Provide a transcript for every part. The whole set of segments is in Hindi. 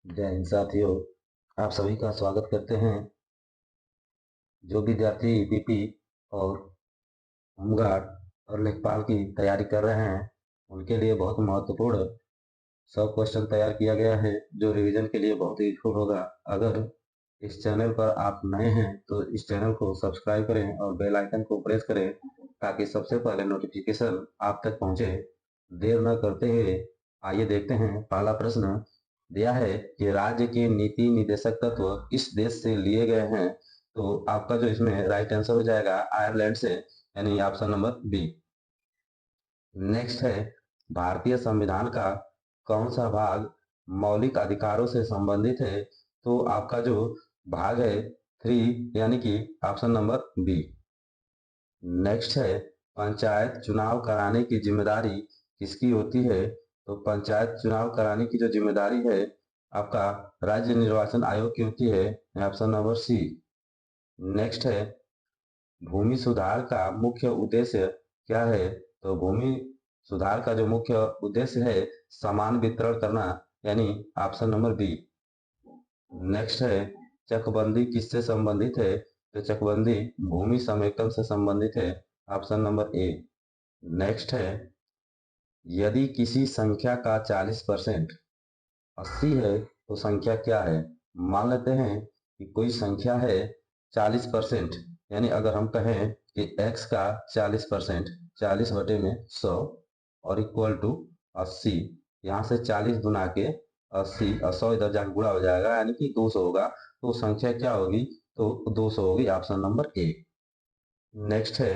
जय हिंद साथियों। आप सभी का स्वागत करते हैं। जो विद्यार्थी बीपी और होमगार्ड और लेखपाल की तैयारी कर रहे हैं उनके लिए बहुत महत्वपूर्ण 100 क्वेश्चन तैयार किया गया है जो रिवीजन के लिए बहुत यूजफुल होगा। अगर इस चैनल पर आप नए हैं तो इस चैनल को सब्सक्राइब करें और बेल आइकन को प्रेस करें ताकि सबसे पहले नोटिफिकेशन आप तक पहुंचे। देर न करते हुए आइए देखते हैं। पहला प्रश्न दिया है कि राज्य के नीति निदेशक तत्व किस देश से लिए गए हैं। तो आपका जो इसमें राइट आंसर हो जाएगा आयरलैंड से, यानी ऑप्शन नंबर बी। नेक्स्ट है, भारतीय संविधान का कौन सा भाग मौलिक अधिकारों से संबंधित है। तो आपका जो भाग है 3, यानी कि ऑप्शन नंबर बी। नेक्स्ट है, पंचायत चुनाव कराने की जिम्मेदारी किसकी होती है। तो पंचायत चुनाव कराने की जो जिम्मेदारी है आपका राज्य निर्वाचन आयोग की होती है, ऑप्शन नंबर सी। नेक्स्ट है, भूमि सुधार का मुख्य उद्देश्य क्या है। तो भूमि सुधार का जो मुख्य उद्देश्य है समान वितरण करना, यानी ऑप्शन नंबर बी। नेक्स्ट है, चकबंदी किससे संबंधित है। तो चकबंदी भूमि समेकन से संबंधित है, ऑप्शन नंबर ए। नेक्स्ट है, यदि किसी संख्या का 40% 80 है तो संख्या क्या है। मान लेते हैं कि कोई संख्या है 40%, यानी अगर हम कहें कि x का 40%, 40/100 और इक्वल टू 80, यहाँ से 40 गुना के 80 और 100 इधर जाकर गुणा हो जाएगा, यानी कि 200 होगा। तो संख्या क्या होगी। तो 200 होगी, ऑप्शन नंबर ए। नेक्स्ट है,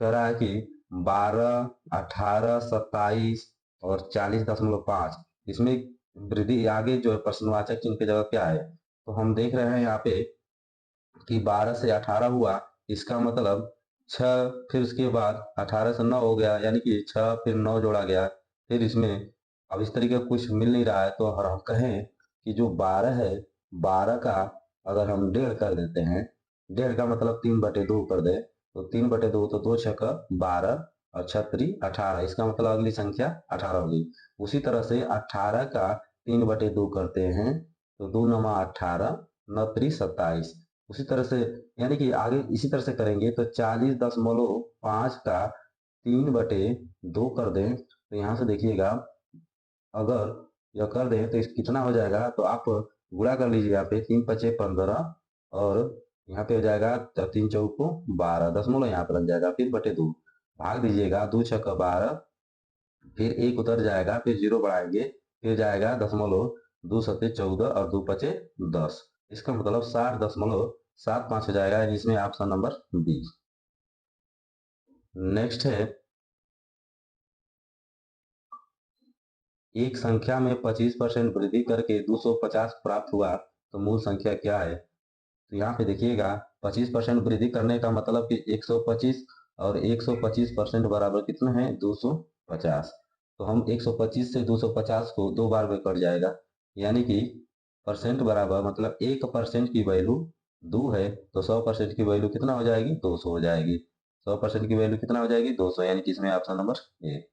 कह रहा है कि 12, 18, 27 और 40.5 इसमें वृद्धि आगे जो है प्रश्नवाचक चिन्ह की जगह क्या है। तो हम देख रहे हैं यहाँ पे कि 12 से 18 हुआ, इसका मतलब 6, फिर उसके बाद 18 से 9 हो गया, यानी कि 6 फिर 9 जोड़ा गया। फिर इसमें अब इस तरीके का कुछ मिल नहीं रहा है, तो अगर हम कहें कि जो 12 है, 12 का अगर हम 1.5 कर देते हैं, 1.5 का मतलब 3/2 कर दे, तो 3/2 तो 2 6 12 और 6×3 18, इसका मतलब अगली संख्या 18 होगी। उसी तरह से 18 का 3/2 करते हैं तो 2×9 = 18, 9×3 = 27। उसी तरह से यानी कि आगे इसी तरह से करेंगे तो 40.5 का 3/2 कर दें, तो यहाँ से देखिएगा अगर यह कर दें तो कितना हो जाएगा। तो आप गुणा कर लीजिए, यहाँ पे 3×5 = 15 और यहाँ पे हो जाएगा 3×4 = 12, दशमलव यहाँ पे लग जाएगा, फिर बटे 2 भाग दीजिएगा, 2×6 = 12, फिर एक उतर जाएगा, फिर 0 बढ़ाएंगे, फिर जाएगा दशमलव, 2×7 = 14 और 2×5 = 10, इसका मतलब 60.75 हो जाएगा, इसमें ऑप्शन नंबर बी। नेक्स्ट है, एक संख्या में 25% वृद्धि करके 250 प्राप्त हुआ तो मूल संख्या क्या है। तो यहाँ पे देखिएगा 25% वृद्धि करने का मतलब कि 125 और 125% बराबर कितना है 250। तो हम 125 से 250 को 2 बार में कट जाएगा, यानी कि परसेंट बराबर मतलब 1% की वैल्यू 2 है तो 100% की वैल्यू कितना हो जाएगी 200 हो जाएगी। 100% की वैल्यू कितना हो जाएगी 200, यानी कि इसमें ऑप्शन नंबर ए।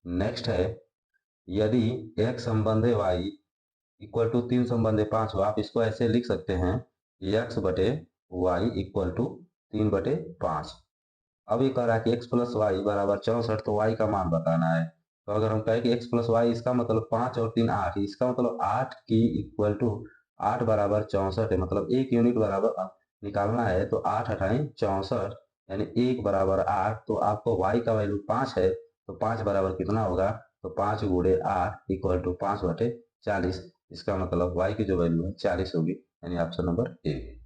नेक्स्ट है, यदि x संबंधे y इक्वल टू 3 संबंधे 5 हो, आप इसको ऐसे लिख सकते हैं x/y इक्वल टू 3/5। अब ये कह रहा है कि x + y = 64, तो y का मान बताना है। तो अगर हम कहें कि x + y, इसका मतलब 5 और 3 8, इसका मतलब 8 की इक्वल टू 8 बराबर 64 है, मतलब 1 यूनिट बराबर निकालना है। तो 8 हटाएं 64, यानी 1 बराबर 8। तो आपको y का वैल्यू 5 है, तो 5 बराबर कितना होगा। तो 5×8 इक्वल टू 5/40, इसका मतलब y की जो वैल्यू है 40 होगी, यानी ऑप्शन नंबर ए।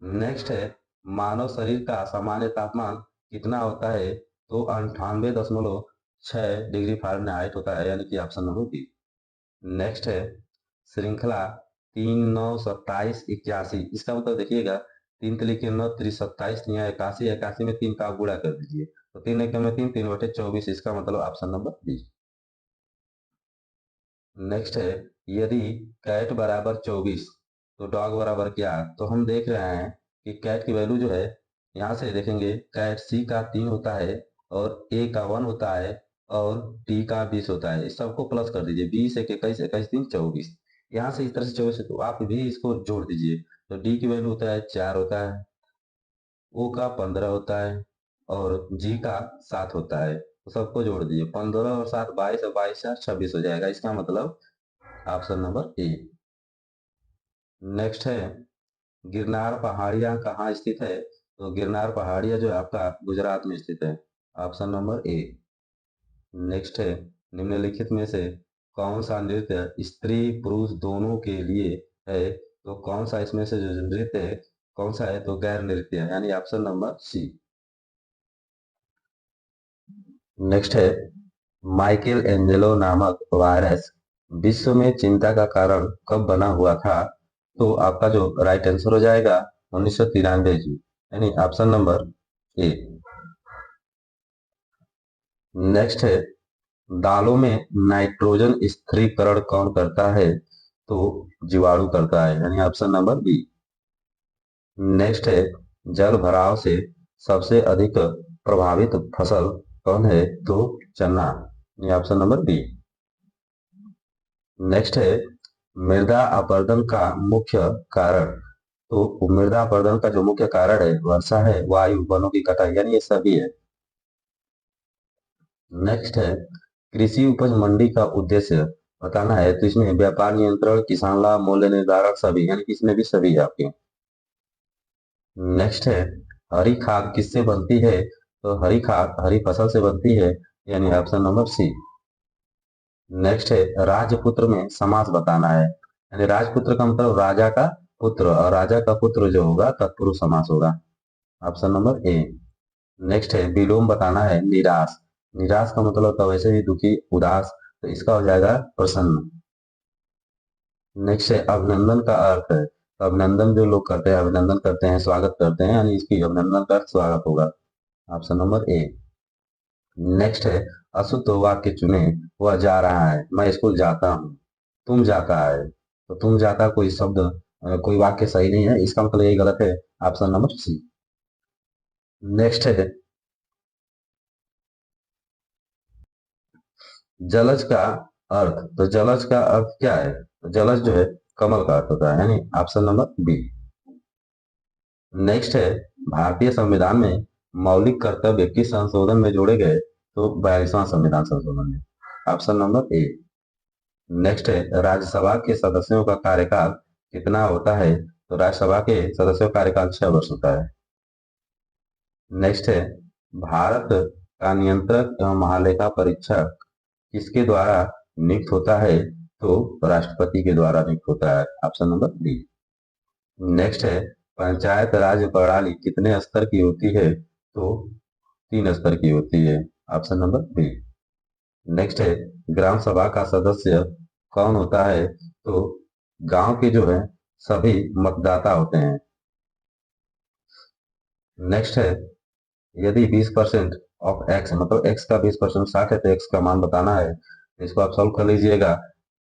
नेक्स्ट है, मानव शरीर का सामान्य तापमान कितना होता है। तो 98.6 डिग्री फ़ारेनहाइट होता है, यानी कि ऑप्शन नंबर बी। नेक्स्ट है, श्रृंखला 3 9 27 81, इसका मतलब देखिएगा 3×9 = 27, 81, 81 में 3 का आप गुणा कर दीजिए, तो 3×1 = 3, 3/24, इसका मतलब ऑप्शन नंबर बी। नेक्स्ट है, यदि कैट बराबर 24 तो डॉग बराबर क्या। तो हम देख रहे हैं कि कैट की वैल्यू जो है, यहाँ से देखेंगे कैट सी का 3 होता है और ए का 1 होता है और टी का 20 होता है। इस सबको प्लस कर दीजिए, 20 एक 21, 21 3 24। यहाँ से इस तरह से 24 है, तो आप भी इसको जोड़ दीजिए। तो डी की वैल्यू होता है 4 होता है, ओ का 15 होता है, और जी का 7 होता है। तो सबको जोड़ दीजिए, 15 और 7 22, और 22 4 26 हो जाएगा। इसका मतलब ऑप्शन नंबर ए। नेक्स्ट है, गिरनार पहाड़ियाँ कहाँ स्थित है? तो गिरनार पहाड़ियाँ जो है आपका गुजरात में स्थित है। Option number A. नेक्स्ट है, निम्नलिखित में से कौन सा नृत्य स्त्री पुरुष दोनों के लिए है? तो कौन सा इसमें से जो नृत्य है, कौन सा है? तो गैर नृत्य है, यानी ऑप्शन नंबर सी। नेक्स्ट है, माइकल एंजेलो नामक वायरस विश्व में चिंता का कारण कब बना हुआ था? तो आपका जो राइट आंसर हो जाएगा 1993 जी, यानी ऑप्शन नंबर ए। नेक्स्ट है, दालों में नाइट्रोजन स्थिरीकरण कौन करता है? तो जीवाणु करता है, यानी ऑप्शन नंबर बी। नेक्स्ट है, जल भराव से सबसे अधिक प्रभावित फसल कौन है? तो चना, यानी ऑप्शन नंबर बी। नेक्स्ट है, मृदा अपरदन का मुख्य कारण? तो मृदा अपरदन का जो मुख्य कारण है, वर्षा है, वायु, वनों की कटाई, यानी ये सभी है। नेक्स्ट है, कृषि उपज मंडी का उद्देश्य बताना है, तो इसमें व्यापार नियंत्रण, किसान लाभ, मूल्य निर्धारण, सभी, यानी कि इसमें भी सभी है आपके। नेक्स्ट है, हरी खाद किससे बनती है? तो हरी खाद हरी फसल से बनती है, यानी ऑप्शन नंबर सी। नेक्स्ट है, राजपुत्र में समास बताना है, यानी राजपुत्र का मतलब राजा का पुत्र, और राजा का पुत्र जो होगा तत्पुरुष समास होगा। Option number A. नेक्स्ट है, विलोम बताना है, निराश। निराश का मतलब होता है वैसे भी दुखी, उदास, तो इसका हो जाएगा प्रसन्न। नेक्स्ट है, अभिनंदन का अर्थ है, तो अभिनंदन जो लोग करते हैं, अभिनंदन करते हैं, स्वागत करते हैं, यानी इसकी अभिनंदन का अर्थ स्वागत होगा। Option number A. नेक्स्ट है, अशुद्ध वाक्य चुने, वह जा रहा है, मैं स्कूल जाता हूँ, तुम जाता है, तो तुम जाता कोई शब्द कोई वाक्य सही नहीं है, इसका मतलब यही गलत है। Option number C. नेक्स्ट है, जलज का अर्थ, तो जलज का अर्थ क्या है? तो जलज जो है कमल का अर्थ होता है, यानी ऑप्शन नंबर बी। नेक्स्ट है, भारतीय संविधान में मौलिक कर्तव्य किस संशोधन में जोड़े गए? तो 42वां संविधान संशोधन में, ऑप्शन नंबर ए। नेक्स्ट है, राज्यसभा के सदस्यों का कार्यकाल कितना होता है? तो राज्यसभा के सदस्यों का कार्यकाल 6 वर्ष होता है। नेक्स्ट है, भारत का नियंत्रक एवं महालेखा परीक्षक किसके द्वारा नियुक्त होता है? तो राष्ट्रपति के द्वारा नियुक्त होता है, ऑप्शन नंबर डी। नेक्स्ट है, पंचायत राज प्रणाली कितने स्तर की होती है? तो 3 स्तर की होती है, ऑप्शन नंबर बी। नेक्स्ट है, ग्राम सभा का सदस्य कौन होता है? तो गांव के जो है सभी मतदाता होते हैं। नेक्स्ट है, यदि 20% ऑफ एक्स, मतलब एक्स का 20% 60 है, तो एक्स का मान बताना है, तो इसको आप सॉल्व कर लीजिएगा।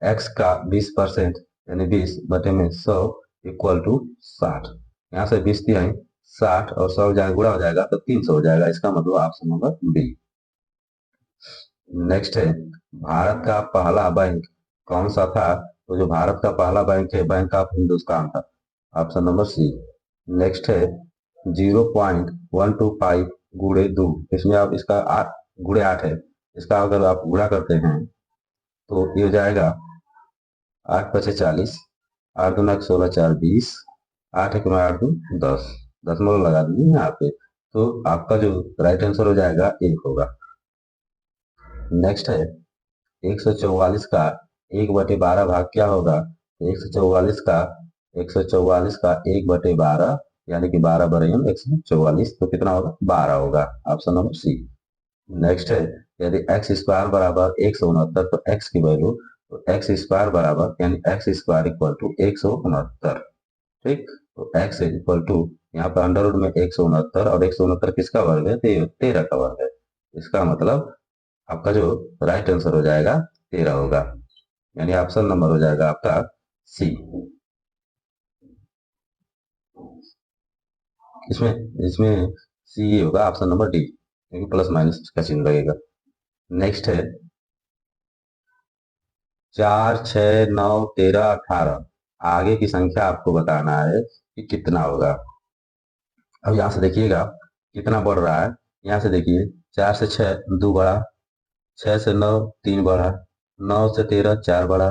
एक्स का 20% यानी 20/100 इक्वल टू 60। यहाँ से 20 तिहाई 60 और 100 जाए गुणा हो जाएगा, तो 300 हो जाएगा। इसका मतलब ऑप्शन नंबर बी। नेक्स्ट है, भारत का पहला बैंक कौन सा था? तो जो भारत का पहला बैंक है, बैंक ऑफ हिंदुस्तान था, ऑप्शन नंबर सी। नेक्स्ट है, 0.125 गुणे 2, इसमें आप इसका 8 गुणे 8 है, इसका अगर आप गुणा करते हैं तो ये हो जाएगा 8×5 = 40, 8×2 = 16, 4 = 20, 8×1 = 10, दशमलव लगा दीजिए यहाँ पे, तो आपका जो राइट आंसर हो जाएगा 1 होगा। नेक्स्ट है, 144 का 1/12 भाग क्या होगा? 144 का 144 का 1/12, यानी कि 12 × 144, तो कितना होगा? 12 होगा, ऑप्शन नंबर सी। नेक्स्ट है, यदि x² बराबर 169, तो x की वैल्यू, तो x² बराबर यानी x² इक्वल टू 169। ठीक, तो x इक्वल टू यहाँ पर अंडर रूट में 169, और 169 किसका वर्ग है? 13 का वर्ग है। इसका मतलब आपका जो राइट आंसर हो जाएगा 13 होगा, यानी ऑप्शन नंबर हो जाएगा आपका सी। इसमें इसमें सी होगा, ऑप्शन नंबर डी, क्योंकि प्लस माइनस का चिन्ह लगेगा। नेक्स्ट है 4, 6, 9, 13, 18। आगे की संख्या आपको बताना है कि कितना होगा। अब यहाँ से देखिएगा कितना बढ़ रहा है। यहाँ से देखिए 4 से 6 2 बढ़ा, 6 से 9 3 बढ़ा, 9 से 13 4 बढ़ा,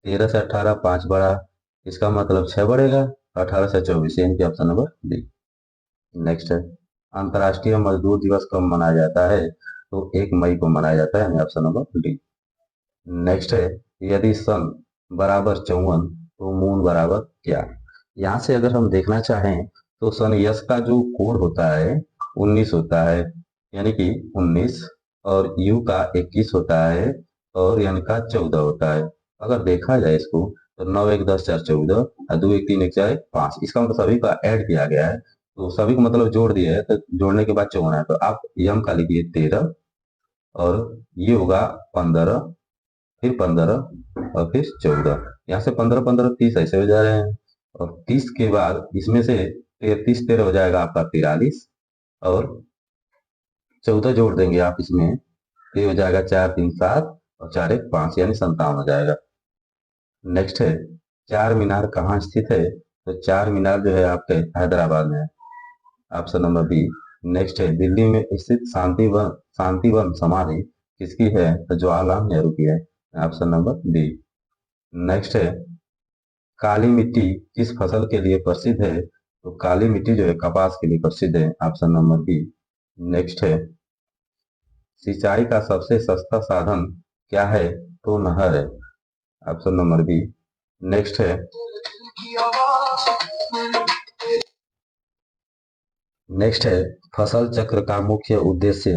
13 से 18 5 बढ़ा। इसका मतलब 6 बढ़ेगा, 18 से 24, यानी कि ऑप्शन नंबर डी। नेक्स्ट है अंतर्राष्ट्रीय मजदूर दिवस कब मनाया जाता है? तो 1 मई को मनाया जाता है, यानी ऑप्शन नंबर डी। नेक्स्ट है यदि सन बराबर 54 तो मून बराबर क्या? यहाँ से अगर हम देखना चाहें तो सन यस का जो कोड होता है 19 होता है, यानी कि 19, और यू का 21 होता है, और यन का 14 होता है। अगर देखा जाए इसको तो 9 1 10 4 14 और 2 1 3 1 4 1 5, इसका मतलब सभी का ऐड किया गया है, तो सभी को मतलब जोड़ दिया है, तो जोड़ने के बाद 54 है, तो आप यम का लिखिए 13, और ये होगा 15, फिर 15 और फिर 14। यहाँ से 15 15 30 ऐसे हो जा रहे हैं, और 30 के बाद इसमें से 33 13 हो जाएगा आपका 43, और 14 जोड़ देंगे आप इसमें, तो ये हो जाएगा 4 3 7 और 4 1 5, यानी 57 हो जाएगा। नेक्स्ट है चार मीनार कहाँ स्थित है? तो चार मीनार जो है आपके हैदराबाद में है, ऑप्शन नंबर बी। नेक्स्ट है दिल्ली में स्थित शांतिवन समाधि किसकी है? तो जवाहरलाल नेहरू की है, ऑप्शन नंबर डी। नेक्स्ट है काली मिट्टी किस फसल के लिए प्रसिद्ध है? तो काली मिट्टी जो है कपास के लिए प्रसिद्ध है, ऑप्शन नंबर बी। नेक्स्ट है सिंचाई का सबसे सस्ता साधन क्या है? तो नहर है, ऑप्शन नंबर बी। नेक्स्ट है फसल चक्र का मुख्य उद्देश्य।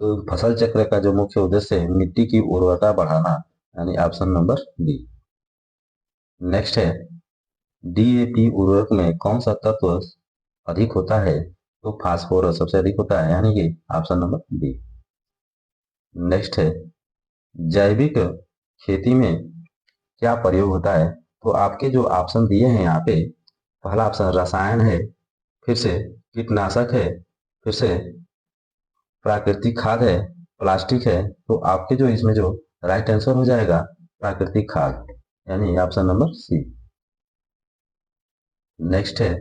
तो फसल चक्र का जो मुख्य उद्देश्य है मिट्टी की उर्वरता बढ़ाना, यानी ऑप्शन नंबर डी। नेक्स्ट है डीएपी उर्वरक में कौन सा तत्व अधिक होता है? तो फास्फोरस सबसे अधिक होता है, यानी कि ऑप्शन नंबर डी। नेक्स्ट है जैविक खेती में क्या प्रयोग होता है? तो आपके जो ऑप्शन दिए हैं यहाँ पे, पहला ऑप्शन रसायन है, फिर से कीटनाशक है, फिर से प्राकृतिक खाद है, प्लास्टिक है, तो आपके जो इसमें जो राइट आंसर हो जाएगा प्राकृतिक खाद, यानी ऑप्शन नंबर सी। नेक्स्ट है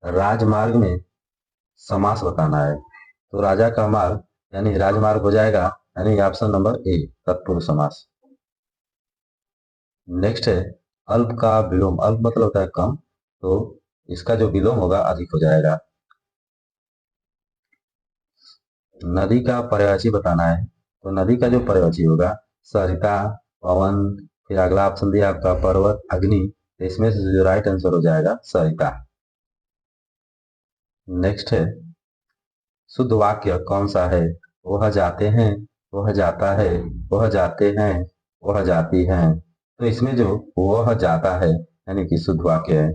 राजमार्ग में समास बताना है। तो राजा का मार्ग यानी राजमार्ग हो जाएगा, यानी ऑप्शन नंबर ए तत्पुरुष समास। नेक्स्ट है अल्प का विलोम, अल्प मतलब होता है कम, तो इसका जो विलोम होगा अधिक हो जाएगा। नदी का पर्यायवाची बताना है, तो नदी का जो पर्यायवाची होगा सरिता, पवन, फिर अगला ऑप्शन दिया आपका पर्वत, अग्नि, तो इसमें से जो राइट आंसर हो जाएगा सरिता। नेक्स्ट है शुद्ध वाक्य कौन सा है? वह जाते हैं, वह जाता है, वह जाते हैं, वह जाती हैं, तो इसमें जो वह जाता है यानी कि शुद्ध वाक्य है।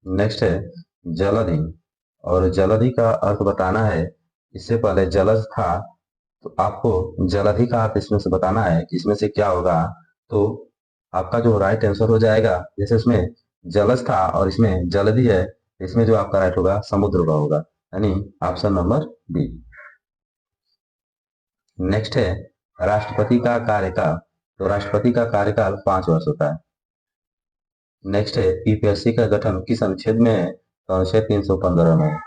नेक्स्ट है जलधि, और जलधि का अर्थ बताना है। इससे पहले जलज था, तो आपको जलधि का अर्थ इसमें से बताना है कि इसमें से क्या होगा, तो आपका जो राइट आंसर हो जाएगा, जैसे इसमें जलज था और इसमें जलधि है, इसमें जो आपका राइट होगा समुद्र का होगा, यानी ऑप्शन नंबर बी। नेक्स्ट है राष्ट्रपति का कार्यकाल, तो राष्ट्रपति का कार्यकाल 5 वर्ष होता है। नेक्स्ट है यूपीएससी का गठन किस अनुच्छेद में है? तो अनुच्छेद 315 में।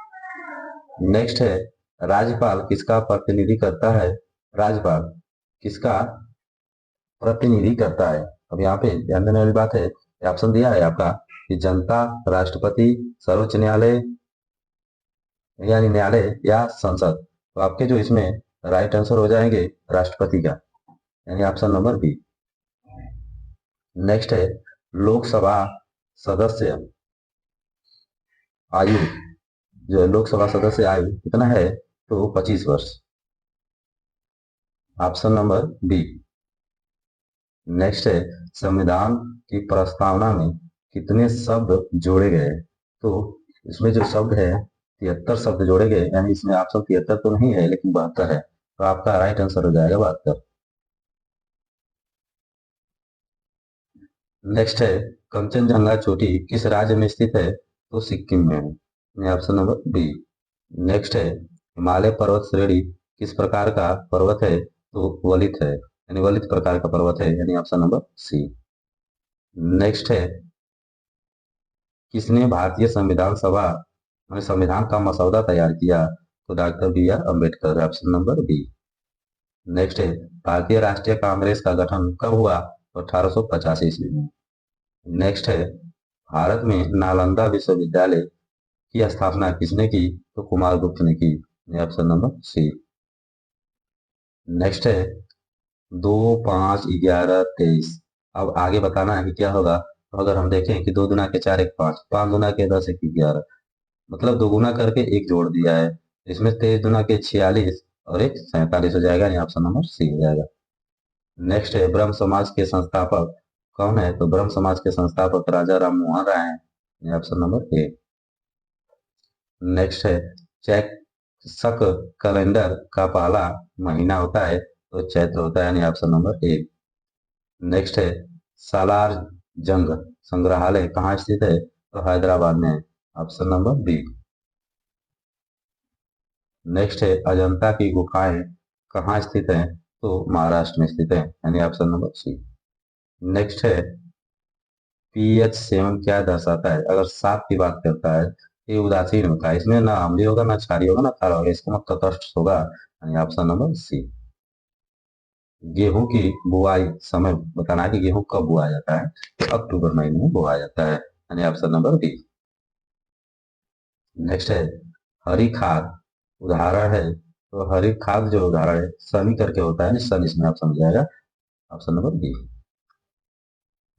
नेक्स्ट है राज्यपाल किसका प्रतिनिधि करता है? राज्यपाल किसका प्रतिनिधि करता है? अब यहाँ पे ध्यान देने वाली बात है, ऑप्शन दिया है आपका कि जनता, राष्ट्रपति, सर्वोच्च न्यायालय यानी न्यायालय, या संसद, तो आपके जो इसमें राइट आंसर हो जाएंगे राष्ट्रपति का, यानी ऑप्शन नंबर बी। नेक्स्ट है लोकसभा सदस्य आयु, जो लोकसभा सदस्य आयु कितना है? तो 25 वर्ष, ऑप्शन नंबर बी। नेक्स्ट है संविधान की प्रस्तावना में कितने शब्द जोड़े गए? तो इसमें जो शब्द है 73 शब्द जोड़े गए, यानी इसमें ऑप्शन 73 तो नहीं है लेकिन 72 है, तो आपका राइट आंसर हो जाएगा 72। नेक्स्ट है कंचनजंगा चोटी किस राज्य में स्थित है? तो सिक्किम में है, ऑप्शन नंबर बी। नेक्स्ट है हिमालय पर्वत श्रेणी किस प्रकार का पर्वत है? तो वलित है, यानी वलित प्रकार का पर्वत है, यानी ऑप्शन नंबर सी। नेक्स्ट है, किसने भारतीय संविधान सभा में संविधान का मसौदा तैयार किया? तो doctor B R Ambedkar, option number B. Next है, भारतीय राष्ट्रीय कांग्रेस का गठन कब हुआ? तो 1885 ईस्वी में। नेक्स्ट है, भारत में नालंदा विश्वविद्यालय की स्थापना किसने की? तो कुमारगुप्त ने की, ऑप्शन नंबर सी। नेक्स्ट है, 2, 5, 11, 23। अब आगे बताना है कि क्या होगा। तो अगर हम देखें कि 2 दूना के 4 एक 5, 5 दूना के 10 एक 11, मतलब 2 गुना करके एक जोड़ दिया है। इसमें 23 दूना के 46 और एक 47 हो जाएगा, यानी ऑप्शन नंबर सी हो जाएगा। नेक्स्ट है, ब्रह्म समाज के संस्थापक कौन है? तो ब्रह्म समाज के संस्थापक राजा राम मोहन राय हैं, यानी ऑप्शन नंबर ए। नेक्स्ट है, चैक शक कैलेंडर का पहला महीना होता है? तो चैत्र होता है, यानी ऑप्शन नंबर ए। नेक्स्ट है, सालार जंग संग्रहालय कहाँ स्थित है? तो हैदराबाद में, ऑप्शन नंबर बी। नेक्स्ट है, अजंता की गुफाएं कहाँ स्थित हैं? तो महाराष्ट्र में स्थित है, यानी ऑप्शन नंबर सी। नेक्स्ट है, pH 7 क्या दर्शाता है? अगर 7 की बात करता है, ये उदासीन होता है, इसमें ना अम्लीय होगा, ना क्षारीय होगा, ना खारा होगा, इसका मतलब तटस्थ होगा, यानी ऑप्शन नंबर सी। गेहूं की बुआई समय बताना है कि गेहूं कब बुआ जाता है? तो अक्टूबर महीने में बुआ जाता है, यानी ऑप्शन नंबर बी। नेक्स्ट है, हरी खाद उदाहरण है? तो हरी खाद जो उदाहरण है सनी करके होता है, सन इसमें आप समझ जाएगा, ऑप्शन नंबर बी।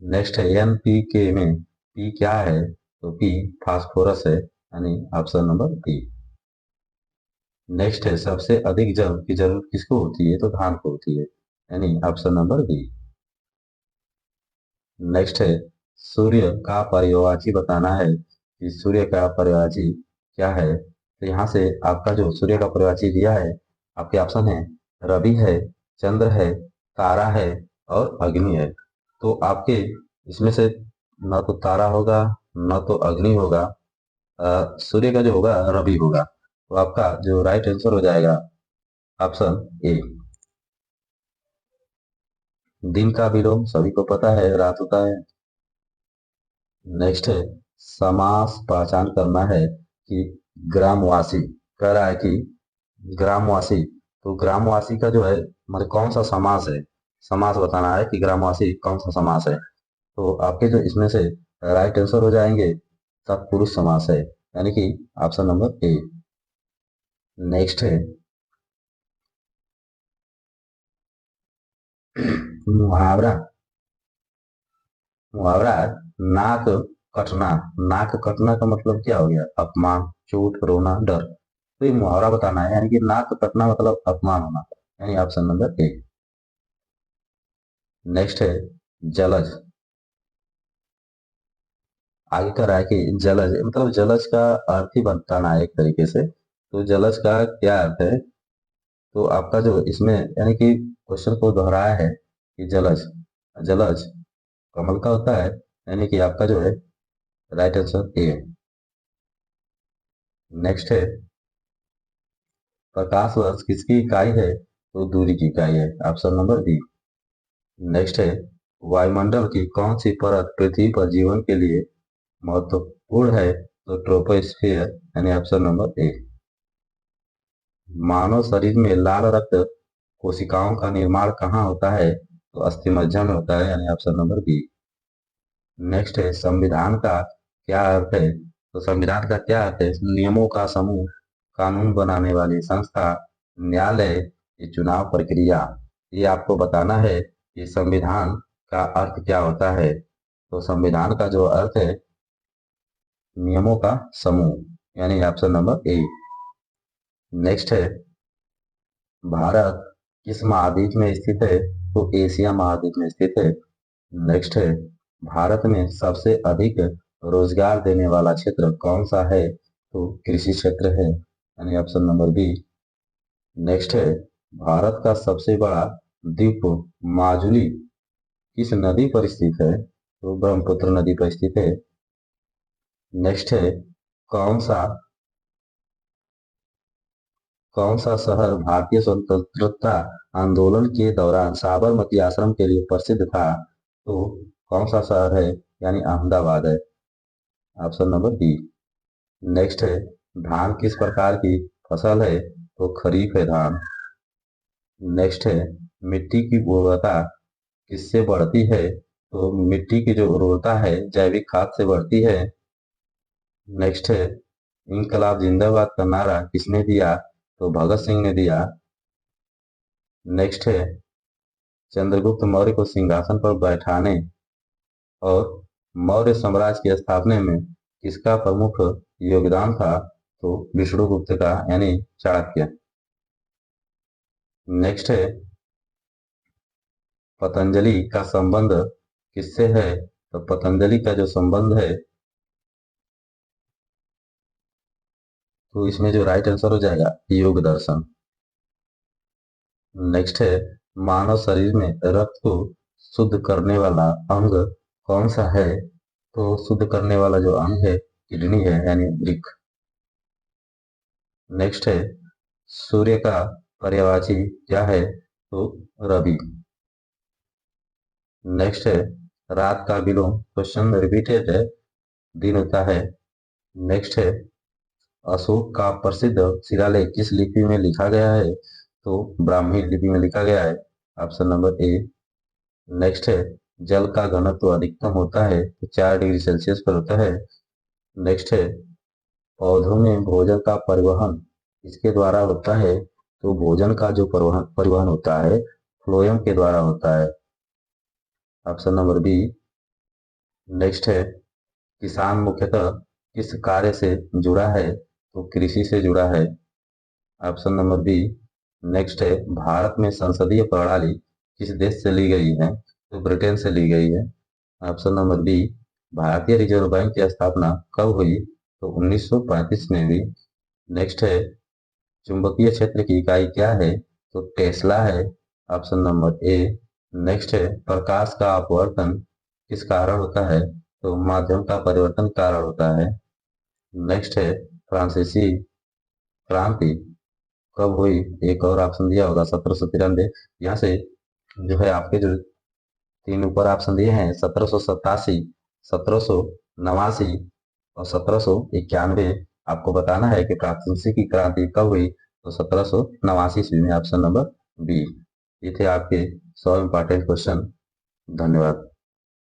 नेक्स्ट है, एनपीके में पी क्या है? तो पी फास्फोरस है, यानी ऑप्शन नंबर बी। नेक्स्ट है, सबसे अधिक जल की जरूरत किसको होती है? तो धान को होती है, यानी ऑप्शन नंबर बी। नेक्स्ट है, सूर्य का पर्यायवाची बताना है कि सूर्य का पर्यायवाची क्या है? तो यहाँ से आपका जो सूर्य का पर्यायवाची दिया है, आपके ऑप्शन है रवि है, चंद्र है, तारा है और अग्नि है। तो आपके इसमें से न तो तारा होगा, न तो अग्नि होगा, सूर्य का जो होगा रवि होगा। तो आपका जो राइट आंसर हो जाएगा ऑप्शन ए। दिन का विलोम सभी को पता है, रात होता है। नेक्स्ट है, समास पहचान करना है कि ग्रामवासी कह रहा है कि ग्रामवासी, तो ग्रामवासी का जो है मतलब कौन सा समास है? समास बताना है कि ग्रामवासी कौन सा समास है। तो आपके जो इसमें से राइट आंसर हो जाएंगे तत्पुरुष समास है, यानी कि ऑप्शन नंबर ए। नेक्स्ट है, मुहावरा मुहावरा नाक कटना। नाक कटना का मतलब क्या हो गया? अपमान, चोट, रोना, डर। तो ये मुहावरा बताना है, यानी कि नाक कटना मतलब अपमान होना, यानी ऑप्शन नंबर ए। नेक्स्ट है, जलज आगे कर रहा है कि जलज मतलब जलज का अर्थ ही बताना है एक तरीके से। तो जलज का क्या अर्थ है? तो आपका जो इसमें यानी कि क्वेश्चन को दोहराया है कि जलज जलज कमल का होता है, यानी कि आपका जो है राइट आंसर ए है। नेक्स्ट है, प्रकाश वर्ष किसकी इकाई है? तो दूरी की इकाई है, ऑप्शन नंबर बी। नेक्स्ट है, वायुमंडल की कौन सी परत पृथ्वी पर जीवन के लिए महत्वपूर्ण है? तो ट्रोपोस्फियर, यानी ऑप्शन नंबर ए। मानव शरीर में लाल रक्त कोशिकाओं का निर्माण कहाँ होता है? तो अस्थिमज्जा में होता है, यानी ऑप्शन नंबर बी। नेक्स्ट है, संविधान का क्या अर्थ है? तो संविधान का क्या अर्थ है? नियमों का समूह, कानून बनाने वाली संस्था, न्यायालय, ये चुनाव प्रक्रिया। ये आपको बताना है कि संविधान का अर्थ क्या होता है। तो संविधान का जो अर्थ है नियमों का समूह, यानी ऑप्शन नंबर ए। नेक्स्ट है, भारत किस महाद्वीप में स्थित है? तो एशिया महाद्वीप में स्थित है। नेक्स्ट है, भारत में सबसे अधिक रोजगार देने वाला क्षेत्र कौन सा है? तो कृषि क्षेत्र है, यानी ऑप्शन नंबर बी। नेक्स्ट है, भारत का सबसे बड़ा द्वीप माजुली किस नदी पर स्थित है? तो ब्रह्मपुत्र नदी पर स्थित है। नेक्स्ट है, कौन सा कौन सा शहर भारतीय स्वतंत्रता आंदोलन के दौरान साबरमती आश्रम के लिए प्रसिद्ध था? तो कौन सा शहर है? यानी अहमदाबाद है। Option number B. नेक्स्ट है, धान किस प्रकार की फसल है? तो खरीफ है धान। नेक्स्ट है, मिट्टी की उर्वरता किससे बढ़ती है? तो मिट्टी की जो उर्वरता है जैविक खाद से बढ़ती है। नेक्स्ट है, इनकलाब जिंदाबाद का नारा किसने दिया? तो भगत सिंह ने दिया। नेक्स्ट है, चंद्रगुप्त मौर्य को सिंहासन पर बैठाने और मौर्य साम्राज्य की स्थापना में किसका प्रमुख योगदान था? तो विष्णुगुप्त का यानी चाणक्य। नेक्स्ट है, पतंजलि का संबंध किससे है? तो पतंजलि का जो संबंध है, तो इसमें जो राइट आंसर हो जाएगा योग दर्शन। नेक्स्ट है, मानव शरीर में रक्त को शुद्ध करने वाला अंग कौन सा है? तो शुद्ध करने वाला जो अंग है किडनी है यानी वृक्क। नेक्स्ट है, सूर्य का पर्यायवाची क्या है? तो रवि। नेक्स्ट है, रात का विलोम क्वेश्चन रिपीटेड है, दिन होता है। नेक्स्ट है, अशोक का प्रसिद्ध शिलालेख किस लिपि में लिखा गया है? तो ब्राह्मी लिपि में लिखा गया है। Option number A. नेक्स्ट है, जल का घनत्व अधिकतम होता है तो 4 डिग्री सेल्सियस पर होता है। नेक्स्ट है, पौधों में भोजन का परिवहन किसके द्वारा होता है? तो भोजन का जो परिवहन परिवहन होता है फ्लोएम के द्वारा होता है। Option number B. नेक्स्ट है, किसान मुख्यतः किस कार्य से जुड़ा है? तो कृषि से जुड़ा है। Option number B. नेक्स्ट है, भारत में संसदीय प्रणाली किस देश से ली गई है? तो ब्रिटेन से ली गई है। Option number B. भारतीय रिजर्व बैंक की स्थापना कब हुई? तो 1935 में हुई। नेक्स्ट है, चुंबकीय क्षेत्र की इकाई क्या है? तो टेस्ला है। Option number A. नेक्स्ट है, प्रकाश का अपवर्तन किस कारण होता है? तो माध्यम का परिवर्तन कारण होता है। नेक्स्ट है, फ्रांसीसी क्रांति कब हुई? एक और ऑप्शन दिया होगा 1793। यहाँ से जो है आपके जो 3 ऊपर ऑप्शन दिए हैं 1787, 1789 और 1791, आपको बताना है कि फ्रांसीसी क्रांति कब हुई? तो 1789 ईस्वी में। Option number B. ये थे आपके 100 इंपॉर्टेंट क्वेश्चन। धन्यवाद।